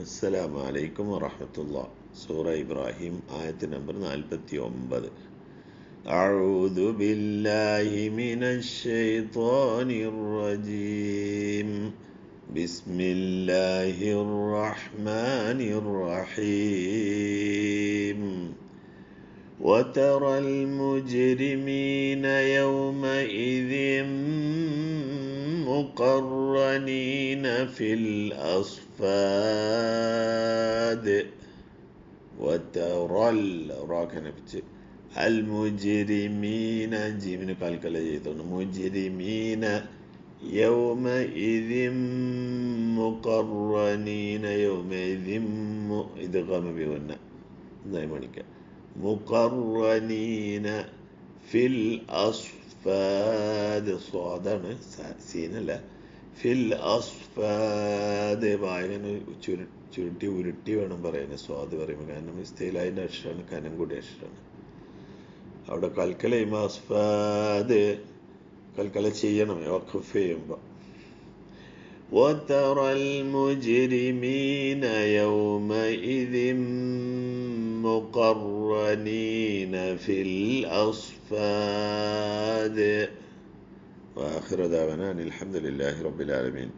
അസ്സലാമു അലൈക്കും വറഹ്മത്തുള്ളാഹി. സൂറ ഇബ്രാഹിം ആയത്ത് നമ്പർ 49. അഊദു ബില്ലാഹി മിനശ് ശൈത്വാനിർ റജീം. ബിസ്മില്ലാഹിർ റഹ്മാനിർ റഹീം. وترى المجرمين يومئذ مقرنين في الأصفاد. وترى المجرمين جيمن كالكلا جيتون مجرمين يومئذ مقرنين يومئذ إدغام بيونا دايمانك مقرنين في الأصفاد صادنا سين لا في الأصفاد باين ചുരുട്ടി ഉരുട്ടി വേണം പറയുന്നത് സ്വാദ് പറയുമ്പോൾ കാരണം ഇസ്തിലായിൻ്റെ അക്ഷരമാണ് കനം കൂടി അക്ഷരമാണ്. അവിടെ കൽക്കല ചെയ്യുമ്പോൾ അസ്ഫാദ് കൽക്കല ചെയ്യണം വഖഫ് ചെയ്യുമ്പോൾ. وترى المجرمين يومئذ مقرنين في الأصفاد. وآخر دعوانا الحمد لله رب العالمين.